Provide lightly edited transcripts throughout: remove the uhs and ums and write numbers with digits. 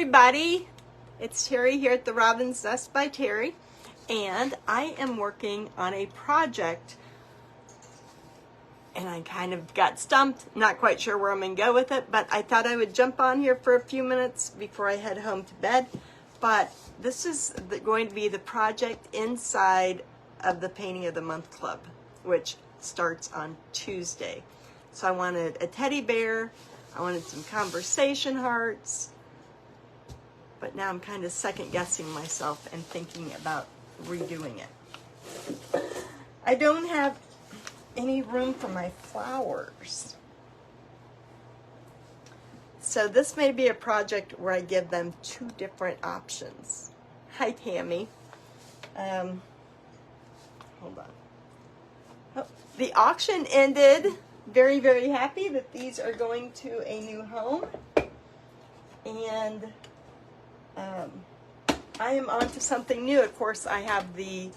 everybody, it's Terry here at the Robin's Nest by Terry, and I am working on a project, and I kind of got stumped, not quite sure where I'm going to go with it, but I thought I would jump on here for a few minutes before I head home to bed. But this is going to be the project inside of the Painting of the Month Club, which starts on Tuesday. So I wanted a teddy bear, I wanted some conversation hearts, but now I'm kind of second guessing myself and thinking about redoing it. I don't have any room for my flowers. So this may be a project where I give them two different options. Hi, Tammy. Hold on. Oh, the auction ended. Very, very happy that these are going to a new home. And I am on to something new. Of course, I have the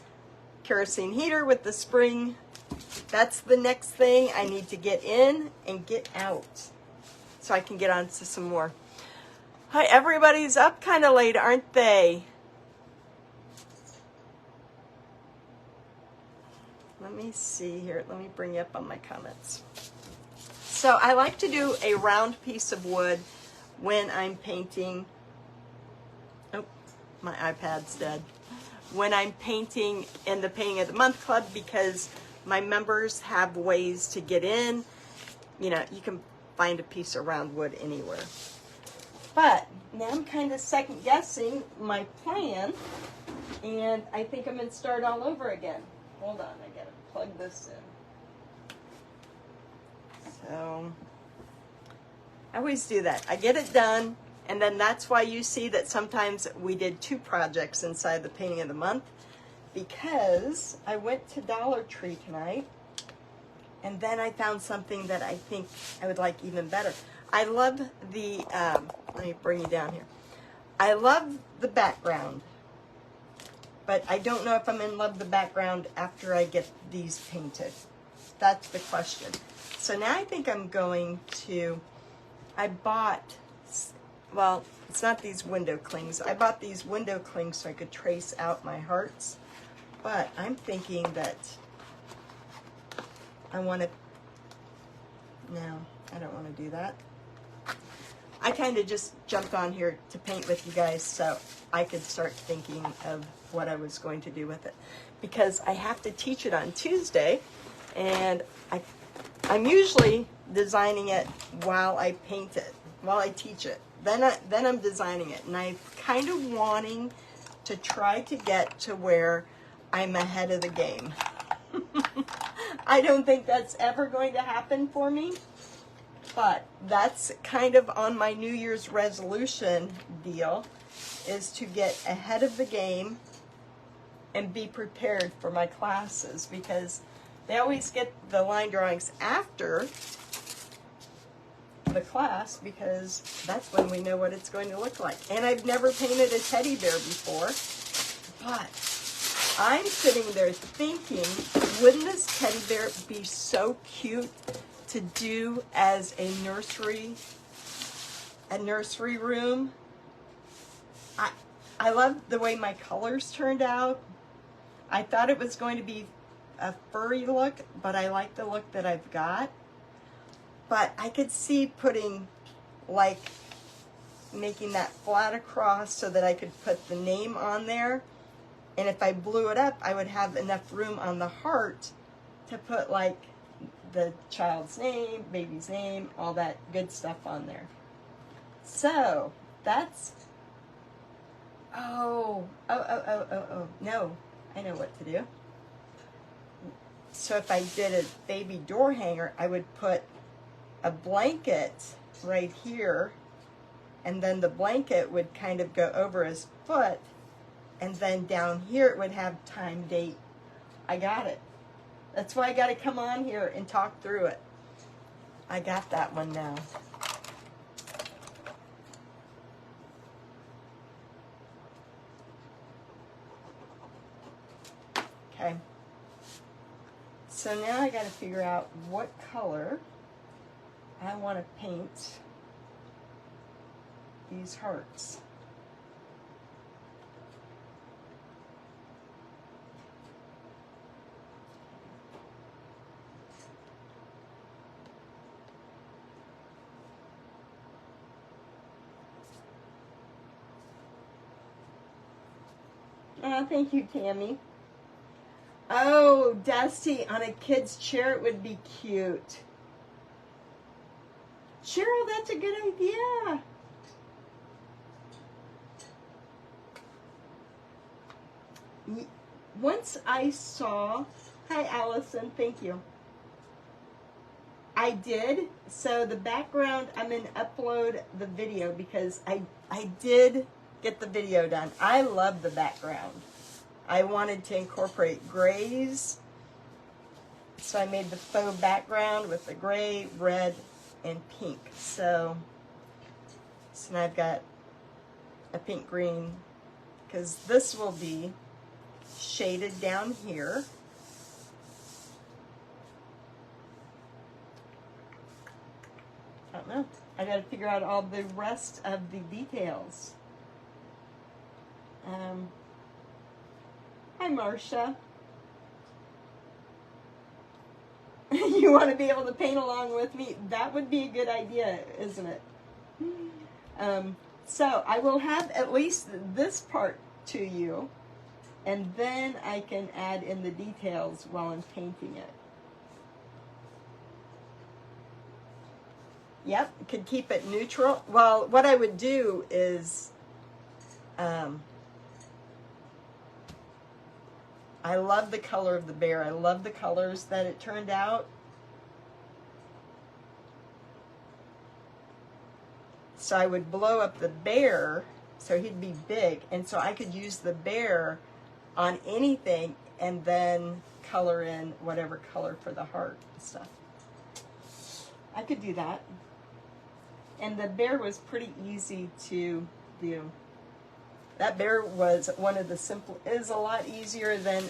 kerosene heater with the spring. That's the next thing I need to get in and get out so I can get on to some more. Hi, everybody's up kind of late, aren't they? Let me see here. Let me bring you up on my comments. So I like to do a round piece of wood when I'm painting. Oh, my iPad's dead. When I'm painting in the Painting of the Month Club, because my members have ways to get in. You know, you can find a piece of round wood anywhere. But now I'm kind of second guessing my plan, and I think I'm going to start all over again. Hold on, I got to plug this in. So I always do that. I get it done, and then that's why you see that sometimes we did two projects inside the Painting of the Month, because I went to Dollar Tree tonight, and then I found something that I think I would like even better. I love the, let me bring you down here. I love the background, but I don't know if I'm in love with the background after I get these painted. That's the question. So now I think I'm going to, I bought, well, it's not these window clings. I bought these window clings so I could trace out my hearts. But I'm thinking that I want to, no, I don't want to do that. I kind of just jumped on here to paint with you guys so I could start thinking of what I was going to do with it. Because I have to teach it on Tuesday, and I'm usually designing it while I paint it, while I teach it. Then I'm designing it, and I'm kind of wanting to try to get to where I'm ahead of the game. I don't think that's ever going to happen for me, but that's kind of on my New Year's resolution deal, is to get ahead of the game and be prepared for my classes, because they always get the line drawings after the class, because that's when we know what it's going to look like. And I've never painted a teddy bear before, but I'm sitting there thinking, wouldn't this teddy bear be so cute to do as a nursery room? I love the way my colors turned out. I thought it was going to be a furry look, but I like the look that I've got. But I could see putting, like, making that flat across so that I could put the name on there. And if I blew it up, I would have enough room on the heart to put, like, the child's name, baby's name, all that good stuff on there. So that's, no, I know what to do. So if I did a baby door hanger, I would put a blanket right here, and then the blanket would kind of go over his foot, and then down here it would have time, date. I got it. That's why I got to come on here and talk through it. I got that one now. Okay. So now I got to figure out what color I want to paint these hearts. Oh, thank you, Tammy. Oh, Dusty, on a kid's chair it would be cute. Cheryl, that's a good idea. Once I saw, hi Allison, thank you. I did, so the background, I'm going to upload the video because I did get the video done. I love the background. I wanted to incorporate grays, so I made the faux background with the gray, red, and pink. So now I've got a pink green, because this will be shaded down here. I don't know. I got to figure out all the rest of the details. Hi, Marcia. You want to be able to paint along with me? That would be a good idea, isn't it? So I will have at least this part to you, and then I can add in the details while I'm painting it. Yep, could keep it neutral. Well, what I would do is, I love the color of the bear. I love the colors that it turned out. So I would blow up the bear so he'd be big, and so I could use the bear on anything and then color in whatever color for the heart and stuff. I could do that. And the bear was pretty easy to do. That bear was one of the simple, is a lot easier than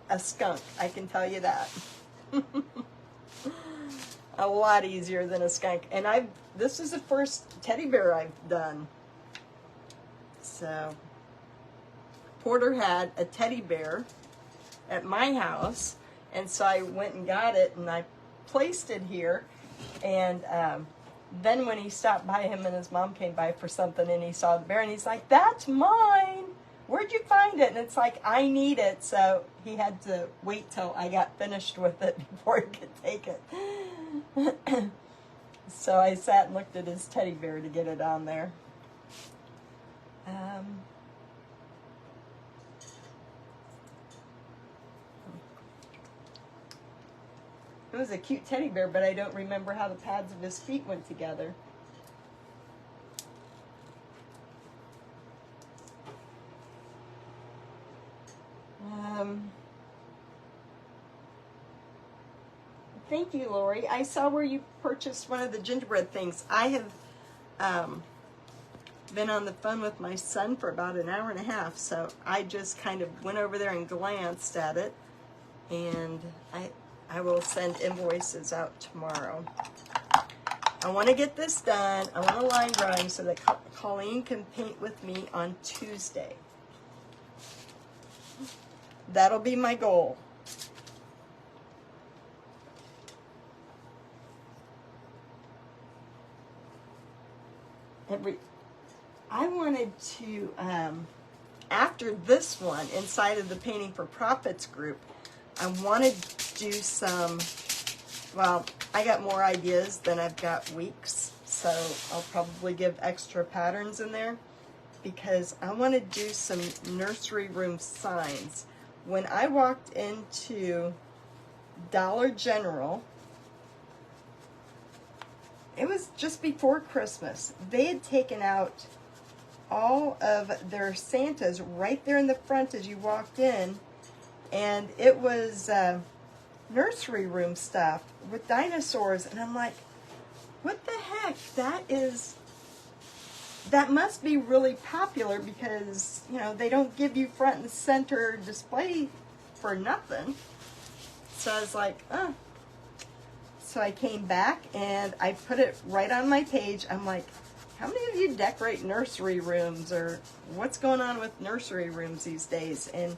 a skunk, I can tell you that. A lot easier than a skunk. And this is the first teddy bear I've done. So, Porter had a teddy bear at my house, and so I went and got it, and I placed it here, and then when he stopped by, him and his mom came by for something, and he saw the bear, and he's like, "That's mine! Where'd you find it?" And it's like, "I need it," so he had to wait till I got finished with it before he could take it. So I sat and looked at his teddy bear to get it on there. It was a cute teddy bear, but I don't remember how the pads of his feet went together. Thank you, Lori. I saw where you purchased one of the gingerbread things. I have been on the phone with my son for about an hour and a half, so I just kind of went over there and glanced at it, and I will send invoices out tomorrow. I want to get this done. I want to line drawing so that Colleen can paint with me on Tuesday. That'll be my goal. I wanted to, after this one, inside of the Painting for Profits group, I wanted to do some, well, I got more ideas than I've got weeks, so I'll probably give extra patterns in there, because I want to do some nursery room signs. When I walked into Dollar General, it was just before Christmas. They had taken out all of their Santas right there in the front as you walked in, and it was nursery room stuff with dinosaurs, and I'm like, what the heck? That must be really popular, because, you know, they don't give you front and center display for nothing. So I was like, oh. So I came back and I put it right on my page. I'm like, how many of you decorate nursery rooms, or what's going on with nursery rooms these days? And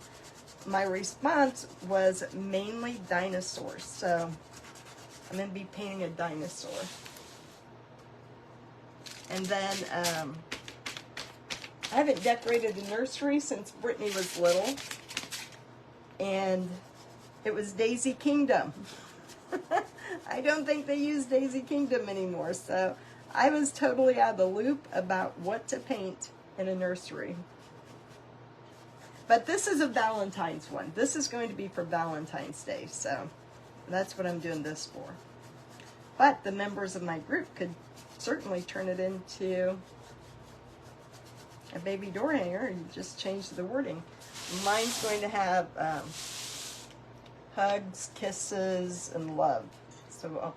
my response was mainly dinosaurs. So I'm going to be painting a dinosaur. And then I haven't decorated the nursery since Brittany was little, and it was Daisy Kingdom. I don't think they use Daisy Kingdom anymore, so I was totally out of the loop about what to paint in a nursery. But this is a Valentine's one. This is going to be for Valentine's Day, so that's what I'm doing this for. But the members of my group could certainly turn it into a baby door hanger and just change the wording. Mine's going to have hugs, kisses, and love. So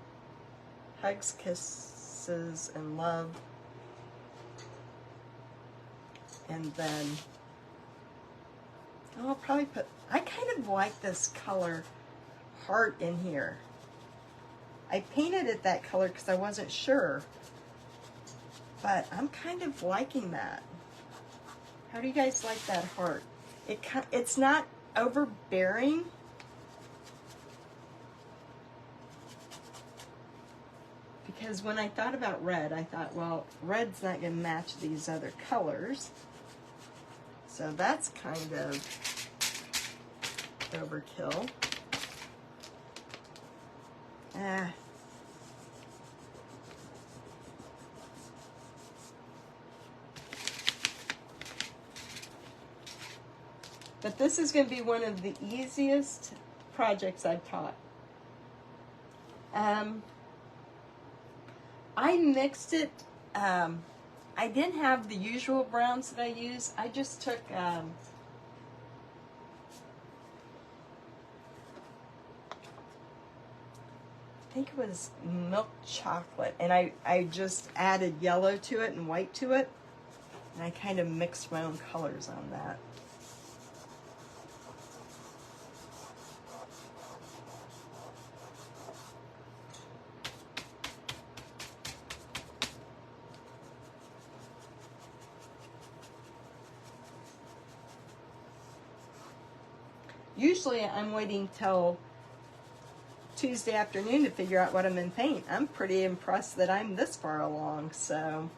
hugs, kisses, and love. And then I'll probably put, I kind of like this color heart in here. I painted it that color because I wasn't sure, but I'm kind of liking that. How do you guys like that heart? It's not overbearing. Because when I thought about red, I thought, well, red's not going to match these other colors. So that's kind of overkill. But this is going to be one of the easiest projects I've taught. I mixed it. I didn't have the usual browns that I use. I just took I think it was milk chocolate, and I just added yellow to it and white to it, and I kind of mixed my own colors on that. Usually I'm waiting till Tuesday afternoon to figure out what I'm in paint. I'm pretty impressed that I'm this far along, so.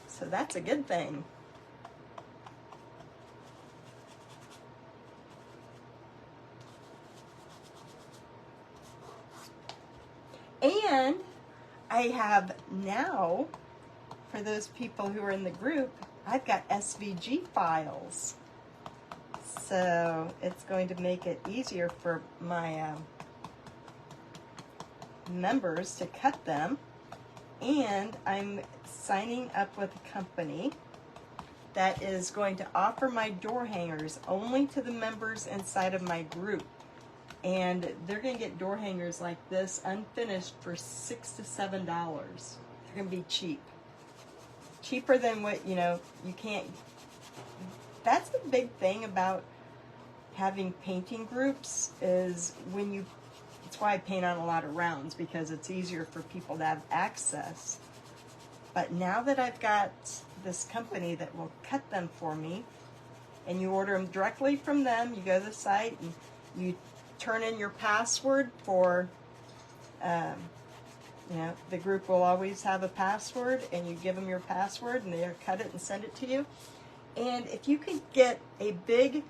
So that's a good thing. And I have now, for those people who are in the group, I've got SVG files. So it's going to make it easier for my members to cut them. And I'm signing up with a company that is going to offer my door hangers only to the members inside of my group. And they're going to get door hangers like this unfinished for $6 to $7. They're going to be cheap. Cheaper than what, you can't. That's the big thing about having painting groups is it's why I paint on a lot of rounds, because it's easier for people to have access. But now that I've got this company that will cut them for me, and you order them directly from them, you go to the site and you turn in your password for, the group will always have a password, and you give them your password and they'll cut it and send it to you. And if you can get a big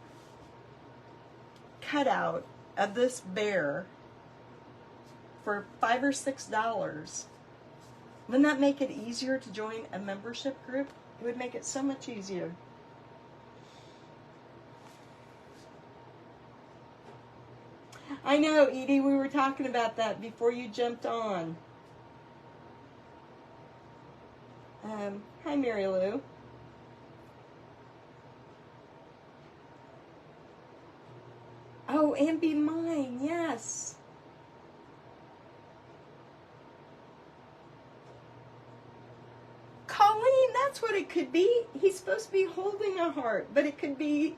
cutout of this bear for $5 or $6, wouldn't that make it easier to join a membership group? It would make it so much easier. I know, Edie, we were talking about that before you jumped on. Hi, Mary Lou. Oh, and Be Mine, yes. Colleen, that's what it could be. He's supposed to be holding a heart, but it could be,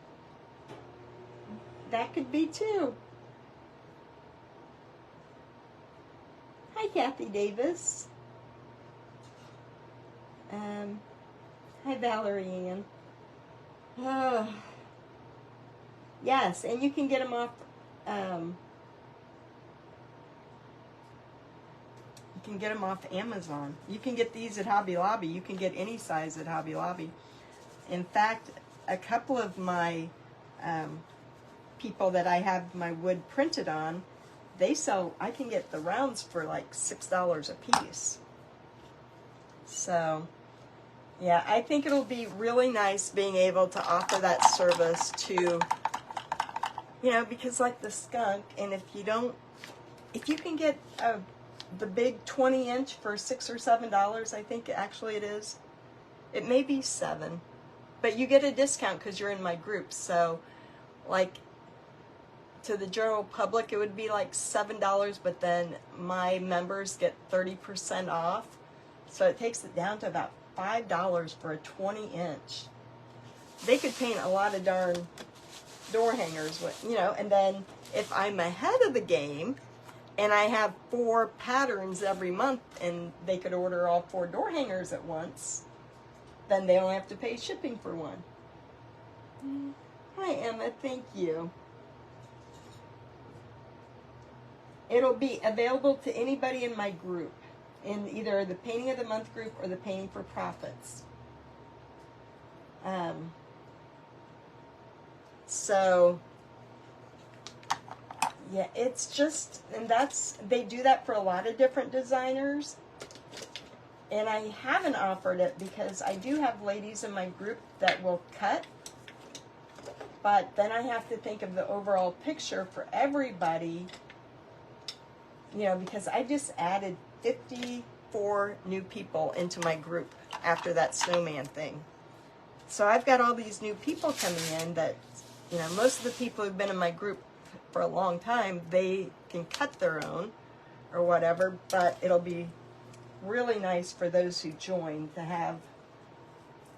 that could be too. Hi, Kathy Davis. Hi, Valerie Ann. Yes, and you can get them off can get them off Amazon. You can get these at Hobby Lobby. You can get any size at Hobby Lobby. In fact, a couple of my people that I have my wood printed on, they sell, I can get the rounds for like $6 a piece. So, yeah, I think it'll be really nice being able to offer that service to, you know, because like the skunk, and if you can get the big 20-inch for $6 or $7, I think actually it is. It may be $7, but you get a discount because you're in my group. So, like, to the general public, it would be like $7, but then my members get 30% off. So it takes it down to about $5 for a 20-inch. They could paint a lot of darn door hangers with, you know, and then if I'm ahead of the game and I have 4 patterns every month and they could order all 4 door hangers at once, then they only have to pay shipping for one. Hi, Emma. Thank you. It'll be available to anybody in my group, in either the Painting of the Month group or the Painting for Profits. So, yeah, it's just, and they do that for a lot of different designers. And I haven't offered it because I do have ladies in my group that will cut, but then I have to think of the overall picture for everybody, you know, because I just added 54 new people into my group after that snowman thing. So I've got all these new people coming in that, you know, most of the people who've been in my group for a long time, they can cut their own or whatever, but it'll be really nice for those who join to have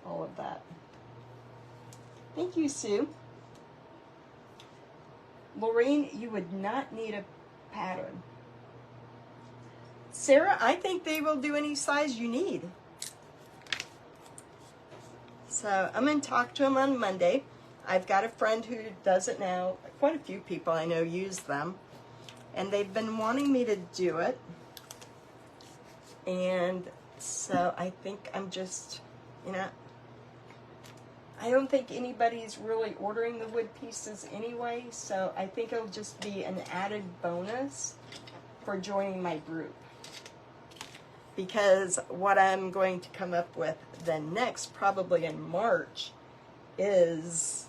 all of that. Thank you, Sue. Lorraine, you would not need a pattern. Sarah, I think they will do any size you need. So I'm going to talk to them on Monday. I've got a friend who does it now. Quite a few people I know use them. And they've been wanting me to do it. And so I think I'm just, you know, I don't think anybody's really ordering the wood pieces anyway. So I think it'll just be an added bonus for joining my group. Because what I'm going to come up with then next, probably in March, is,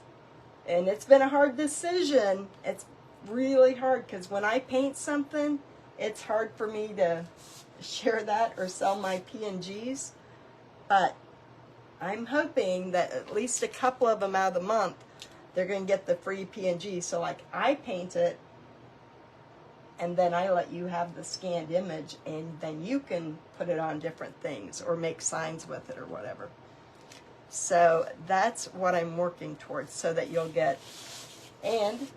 and it's been a hard decision. It's really hard because when I paint something, it's hard for me to share that or sell my P&Gs. But I'm hoping that at least a couple of them out of the month, they're going to get the free P&G. So like I paint it, and then I let you have the scanned image, and then you can put it on different things or make signs with it or whatever. So that's what I'm working towards, so that you'll get, and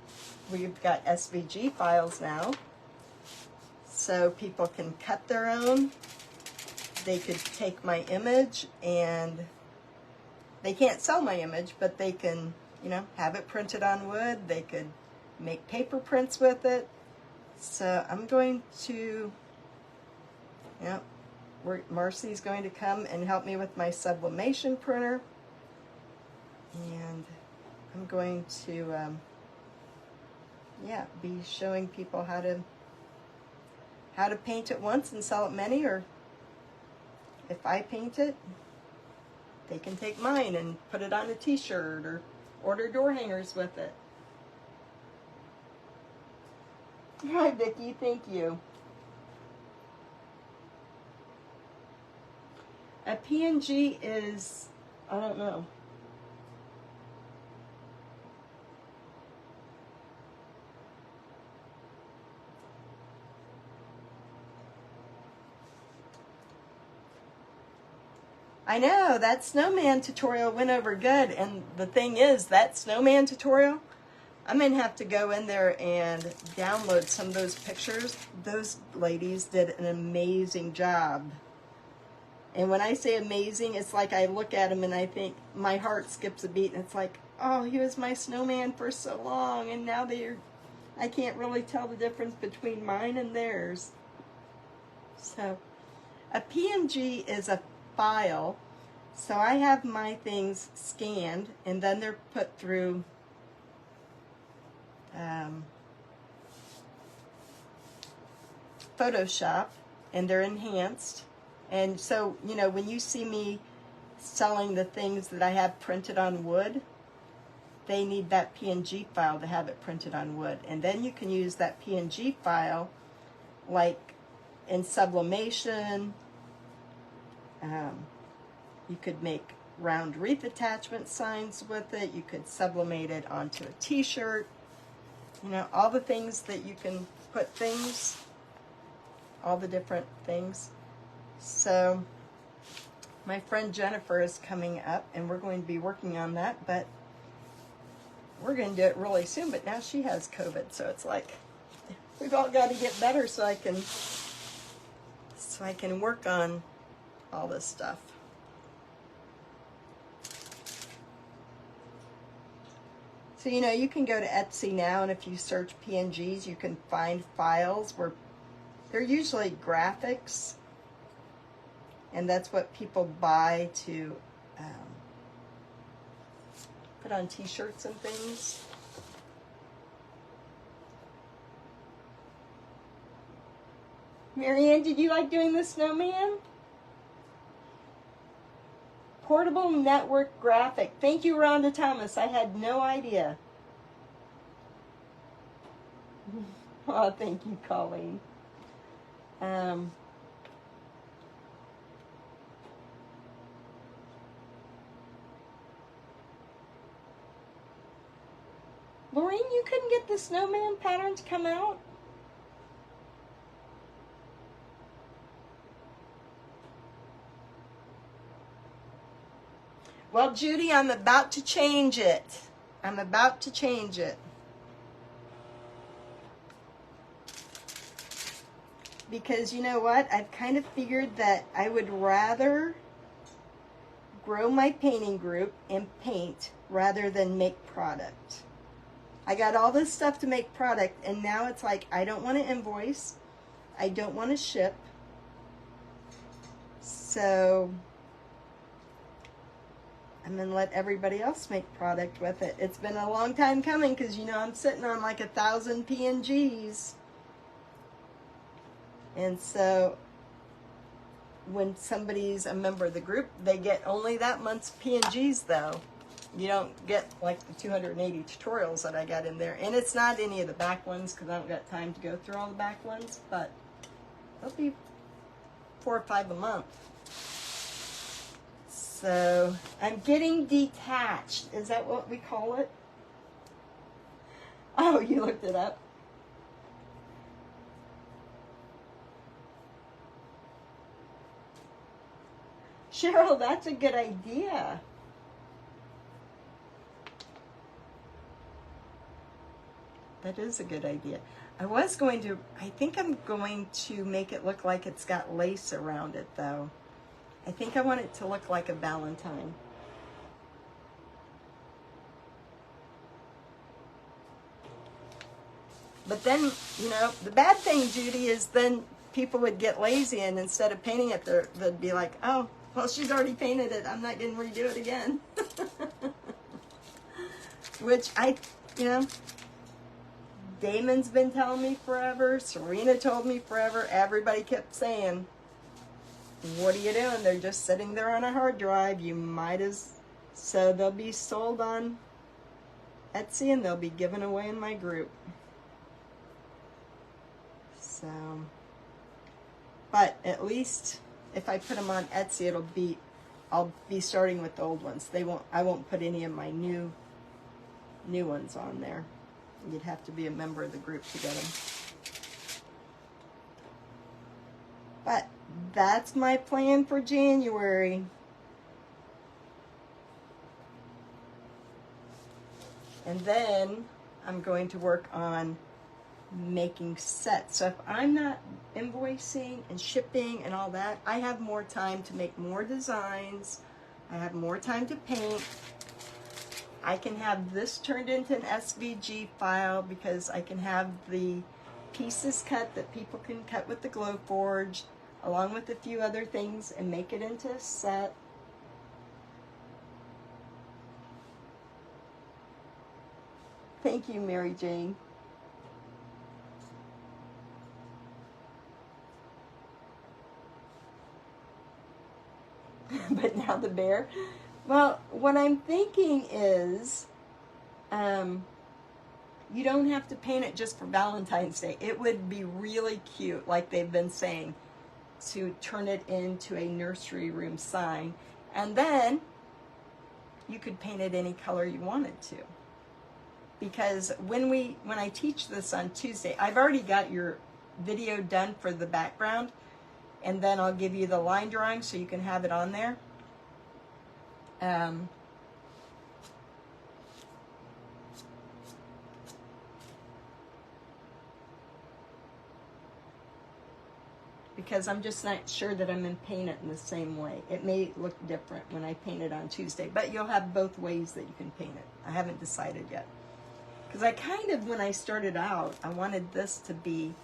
we've got SVG files now, so people can cut their own. They could take my image, and they can't sell my image, but they can, you know, have it printed on wood. They could make paper prints with it. So I'm going to, yeah, Marcy's going to come and help me with my sublimation printer. And I'm going to, yeah, be showing people how to paint it once and sell it many, or if I paint it, they can take mine and put it on a t-shirt or order door hangers with it. Hi, Vicki. Thank you. A P&G is, I don't know. I know, that snowman tutorial went over good, and the thing is, that snowman tutorial, I'm going to have to go in there and download some of those pictures. Those ladies did an amazing job. And when I say amazing, it's like I look at them and I think, my heart skips a beat, and it's like, oh, he was my snowman for so long, and now I can't really tell the difference between mine and theirs. So, A PNG is a file, so I have my things scanned, and then they're put through Photoshop, and they're enhanced. And so, you know, when you see me selling the things that I have printed on wood, they need that PNG file to have it printed on wood. And then you can use that PNG file like in sublimation. You could make round wreath attachment signs with it. You could sublimate it onto a t-shirt. You know, all the things that you can put things, all the different things. So my friend Jennifer is coming up, and we're going to be working on that, but we're going to do it really soon. But now she has COVID, so it's like we've all got to get better so I can work on all this stuff. So, you know, you can go to Etsy now, and if you search PNGs, you can find files where they're usually graphics, and that's what people buy to put on t-shirts and things. Marianne, did you like doing the snowman? Portable network graphic. Thank you, Rhonda Thomas. I had no idea. Oh, thank you, Colleen. Lorraine, you couldn't get the snowman pattern to come out? Well, Judy, I'm about to change it. I'm about to change it. Because you know what? I've kind of figured that I would rather grow my painting group and paint rather than make product. I got all this stuff to make product, and now it's like I don't want to invoice. I don't want to ship. So I'm going to let everybody else make product with it. It's been a long time coming because, you know, I'm sitting on like 1,000 PNGs. And so when somebody's a member of the group, they get only that month's PNGs though. You don't get like the 280 tutorials that I got in there. And it's not any of the back ones because I don't got time to go through all the back ones, but it'll be 4 or 5 a month. So I'm getting detached. Is that what we call it? Oh, you looked it up. Cheryl, that's a good idea. That is a good idea. I think I'm going to make it look like it's got lace around it though. I think I want it to look like a Valentine. But then, you know, the bad thing, Judy, is then people would get lazy, and instead of painting it, they'd be like, oh, well, she's already painted it. I'm not going to redo it again. Which you know, Damon's been telling me forever. Serena told me forever. Everybody kept saying, what are you doing? They're just sitting there on a hard drive. You might so they'll be sold on Etsy and they'll be given away in my group. So, but at least if I put them on Etsy, I'll be starting with the old ones. I won't put any of my new ones on there. You'd have to be a member of the group to get them. But that's my plan for January. And then I'm going to work on making sets. So if I'm not invoicing and shipping and all that, I have more time to make more designs. I have more time to paint. I can have this turned into an SVG file because I can have the pieces cut that people can cut with the Glowforge. along with a few other things, and make it into a set. Thank you, Mary Jane. But now the bear. Well, what I'm thinking is, you don't have to paint it just for Valentine's Day. It would be really cute, like they've been saying, to turn it into a nursery room sign. And then you could paint it any color you wanted to. Because when I teach this on Tuesday, I've already got your video done for the background, and then I'll give you the line drawing so you can have it on there. Because I'm just not sure that I'm going to paint it in the same way. It may look different when I paint it on Tuesday, but you'll have both ways that you can paint it. I haven't decided yet. Because I kind of, when I started out, I wanted this to be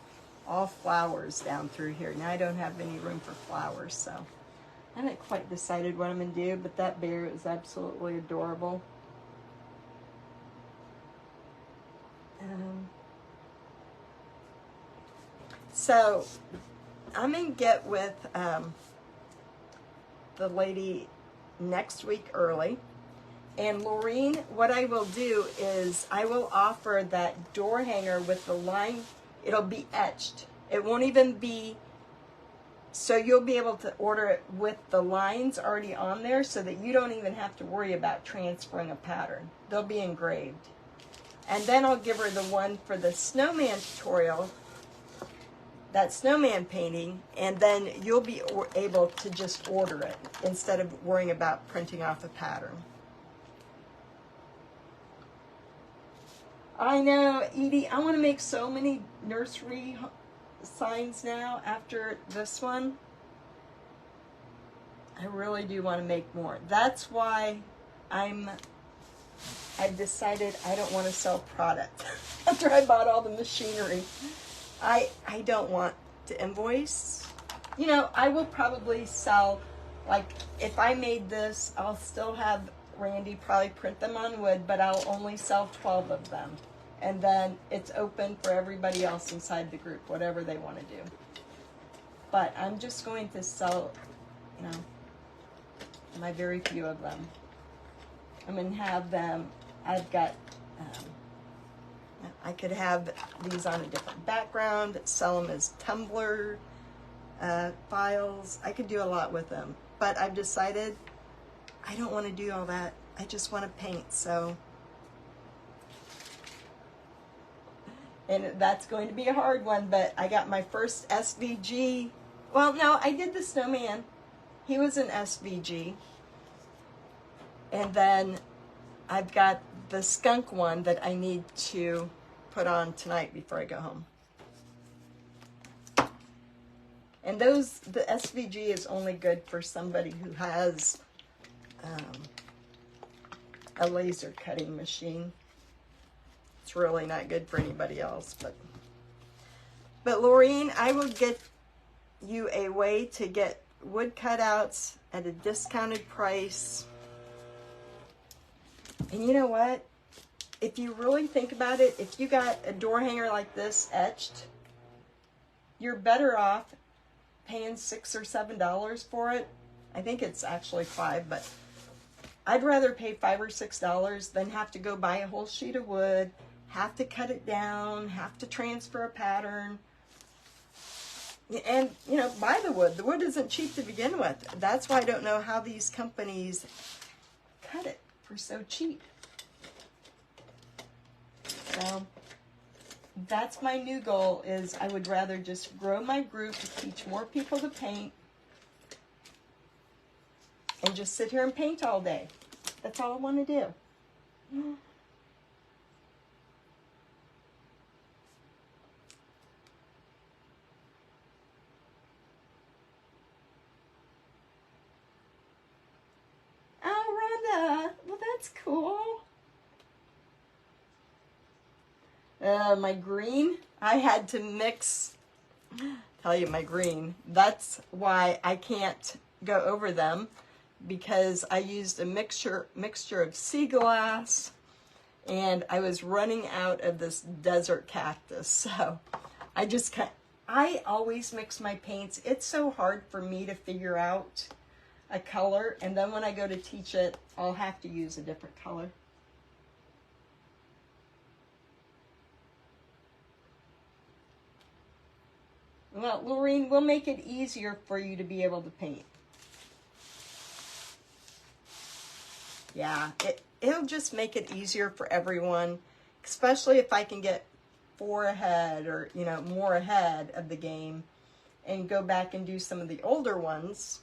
all flowers down through here. Now I don't have any room for flowers, so I haven't quite decided what I'm going to do, but that bear is absolutely adorable. So I'm going to get with the lady next week early. And Laureen, what I will do is I will offer that door hanger with the line. It'll be etched. It won't even be, so you'll be able to order it with the lines already on there so that you don't even have to worry about transferring a pattern. They'll be engraved. And then I'll give her the one for the snowman tutorial, that snowman painting, and then you'll be able to just order it instead of worrying about printing off a pattern. I know, Edie, I want to make so many nursery signs now after this one. I really do want to make more. That's why I've decided I don't want to sell product after I bought all the machinery. I don't want to invoice. You know, I will probably sell, like, if I made this, I'll still have Randy probably print them on wood, but I'll only sell 12 of them. And then it's open for everybody else inside the group, whatever they want to do. But I'm just going to sell, you know, my very few of them. I'm going to have them, I've got, I could have these on a different background, sell them as Tumblr files. I could do a lot with them. But I've decided I don't want to do all that. I just want to paint, so. And that's going to be a hard one, but I got my first SVG. Well, no, I did the snowman. He was an SVG. And then I've got the skunk one that I need to put on tonight before I go home. And the SVG is only good for somebody who has a laser cutting machine. It's really not good for anybody else, but Laureen, I will get you a way to get wood cutouts at a discounted price. And you know what? If you really think about it, if you got a door hanger like this etched, you're better off paying $6 or $7 for it. I think it's actually $5, but I'd rather pay $5 or $6 than have to go buy a whole sheet of wood, have to cut it down, have to transfer a pattern, and, you know, buy the wood. The wood isn't cheap to begin with. That's why I don't know how these companies cut it for so cheap. So that's my new goal, is I would rather just grow my group, teach more people to paint, and just sit here and paint all day. That's all I want to do. Well, that's cool. My green, I had to mix tell you my green. That's why I can't go over them, because I used a mixture of sea glass, and I was running out of this desert cactus. So I always mix my paints. It's so hard for me to figure out a color, and then when I go to teach it, I'll have to use a different color. Well, Lorene, we'll make it easier for you to be able to paint. Yeah, it'll just make it easier for everyone, especially if I can get 4 ahead, or, you know, more ahead of the game, and go back and do some of the older ones.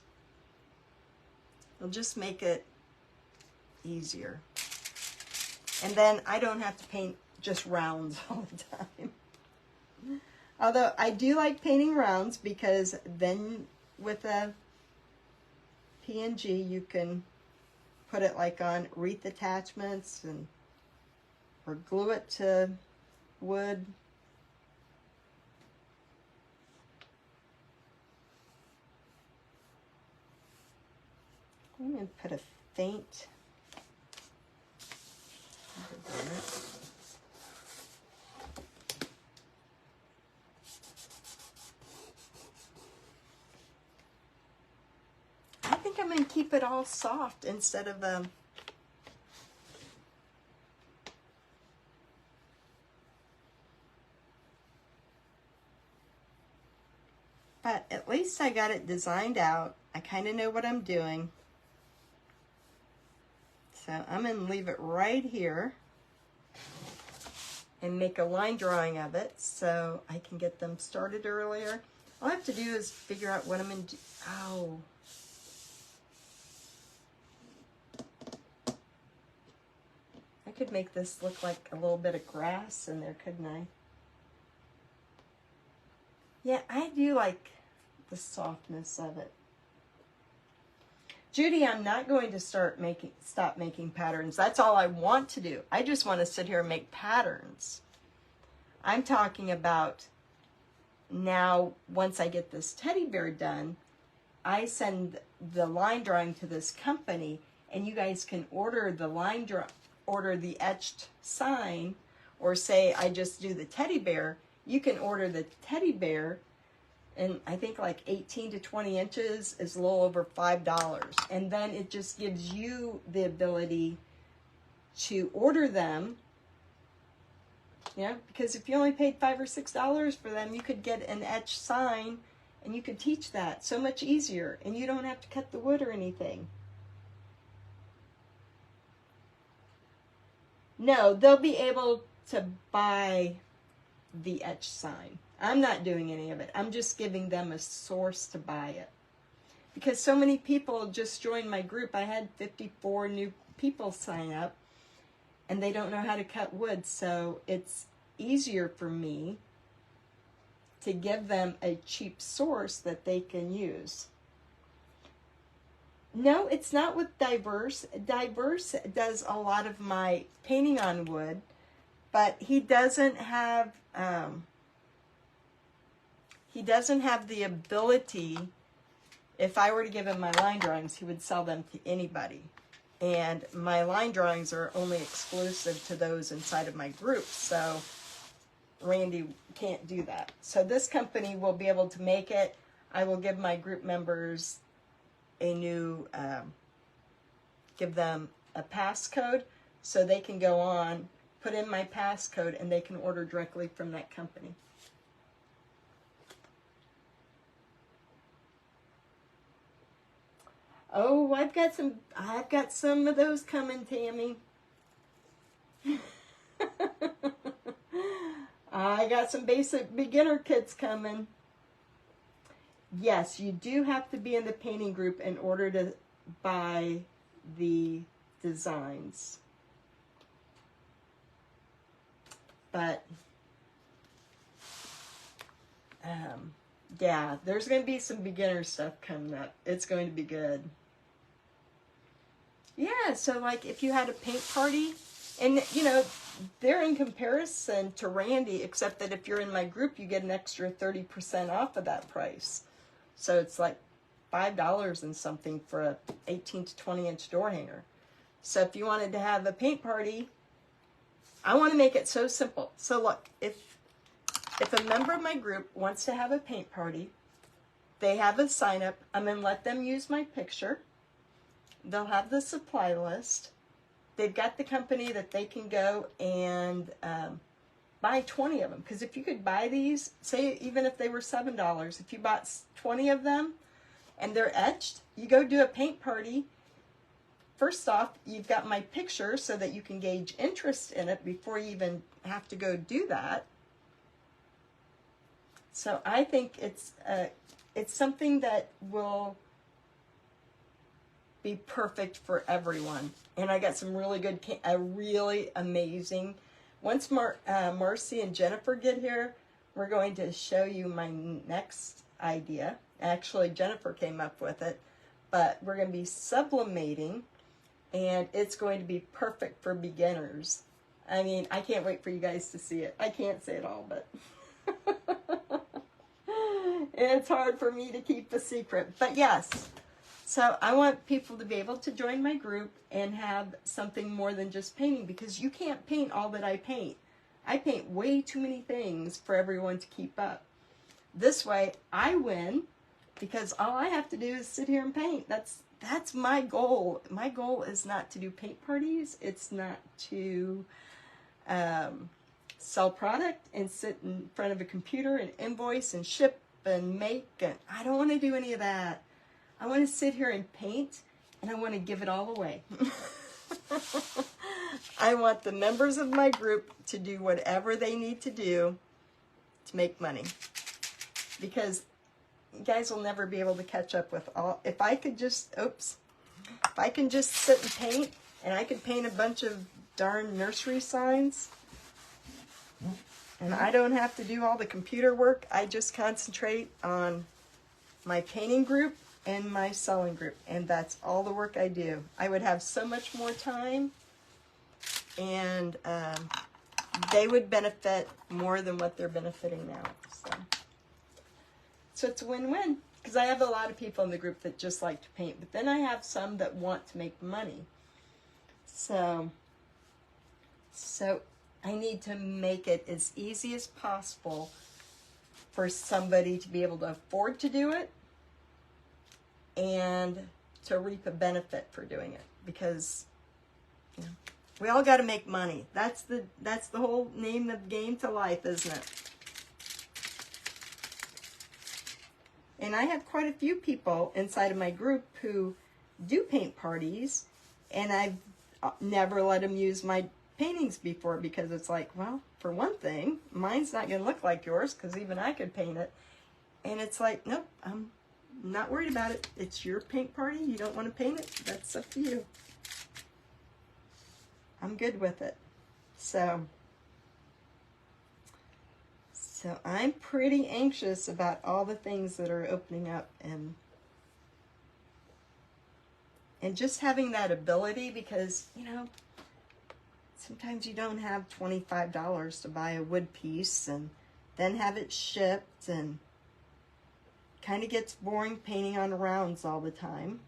It'll just make it easier. And then I don't have to paint just rounds all the time. Although I do like painting rounds, because then with a PNG you can put it like on wreath attachments, and or glue it to wood. I'm going to put a faint. I think I'm going to keep it all soft instead of but at least I got it designed out. I kind of know what I'm doing. So I'm going to leave it right here and make a line drawing of it so I can get them started earlier. All I have to do is figure out what I'm going to do. Oh. I could make this look like a little bit of grass in there, couldn't I? Yeah, I do like the softness of it. Judy, I'm not going to stop making patterns. That's all I want to do. I just want to sit here and make patterns. I'm talking about now, once I get this teddy bear done, I send the line drawing to this company, and you guys can order the order the etched sign, or say I just do the teddy bear. You can order the teddy bear, and I think like 18 to 20 inches is a little over $5. And then it just gives you the ability to order them. Yeah, because if you only paid $5 or $6 for them, you could get an etched sign, and you could teach that so much easier, and you don't have to cut the wood or anything. No, they'll be able to buy the etched sign. I'm not doing any of it. I'm just giving them a source to buy it. Because so many people just joined my group. I had 54 new people sign up, and they don't know how to cut wood. So it's easier for me to give them a cheap source that they can use. No, it's not with Diverse. Diverse does a lot of my painting on wood, but he doesn't have the ability. If I were to give him my line drawings, he would sell them to anybody. And my line drawings are only exclusive to those inside of my group, so Randy can't do that. So this company will be able to make it. I will give my group members a new, give them a passcode so they can go on, put in my passcode, and they can order directly from that company. Oh, I've got some of those coming, Tammy. I got some basic beginner kits coming. Yes, you do have to be in the painting group in order to buy the designs. But yeah, there's going to be some beginner stuff coming up. It's going to be good. Yeah, so like if you had a paint party, and you know, they're in comparison to Randy, except that if you're in my group, you get an extra 30% off of that price. So it's like $5 and something for a 18 to 20 inch door hanger. So if you wanted to have a paint party, I want to make it so simple. So look, if a member of my group wants to have a paint party, they have a sign up. I'm going to let them use my picture. They'll have the supply list. They've got the company that they can go and buy 20 of them. Because if you could buy these, say even if they were $7, if you bought 20 of them and they're etched, you go do a paint party. First off, you've got my picture so that you can gauge interest in it before you even have to go do that. So I think it's something that will be perfect for everyone. And I got some really good, really amazing. Once Marcy and Jennifer get here, we're going to show you my next idea. Actually, Jennifer came up with it, but we're going to be sublimating, and it's going to be perfect for beginners. I mean, I can't wait for you guys to see it. I can't say it all, but it's hard for me to keep a secret. But yes, so I want people to be able to join my group and have something more than just painting, because you can't paint all that I paint. I paint way too many things for everyone to keep up. This way, I win, because all I have to do is sit here and paint. That's my goal. My goal is not to do paint parties. It's not to sell product and sit in front of a computer and invoice and ship and make. And I don't want to do any of that. I want to sit here and paint, and I want to give it all away. I want the members of my group to do whatever they need to do to make money. Because you guys will never be able to catch up with all. If I could just, if I can just sit and paint, and I could paint a bunch of darn nursery signs, and I don't have to do all the computer work, I just concentrate on my painting group and my selling group, and that's all the work I do. I would have so much more time, and they would benefit more than what they're benefiting now. So it's a win-win, because I have a lot of people in the group that just like to paint, but then I have some that want to make money. So I need to make it as easy as possible for somebody to be able to afford to do it and to reap a benefit for doing it, because we all got to make money. That's the whole name of the game to life, isn't it? And I have quite a few people inside of my group who do paint parties, and I've never let them use my paintings before, because it's like, well, for one thing, mine's not going to look like yours, because even I could paint it. And it's like, nope, I'm not worried about it. It's your paint party. You don't want to paint it? That's up to you. I'm good with it. So I'm pretty anxious about all the things that are opening up, and just having that ability, because, sometimes you don't have $25 to buy a wood piece and then have it shipped, and kind of gets boring painting on rounds all the time.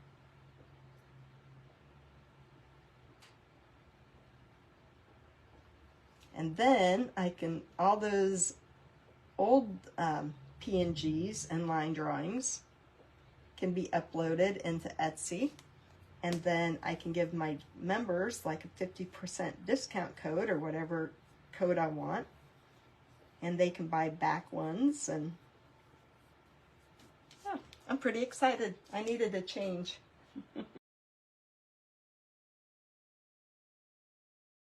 And then all those old PNGs and line drawings can be uploaded into Etsy, and then I can give my members like a 50% discount code or whatever code I want, and they can buy back ones. And I'm pretty excited. I needed a change.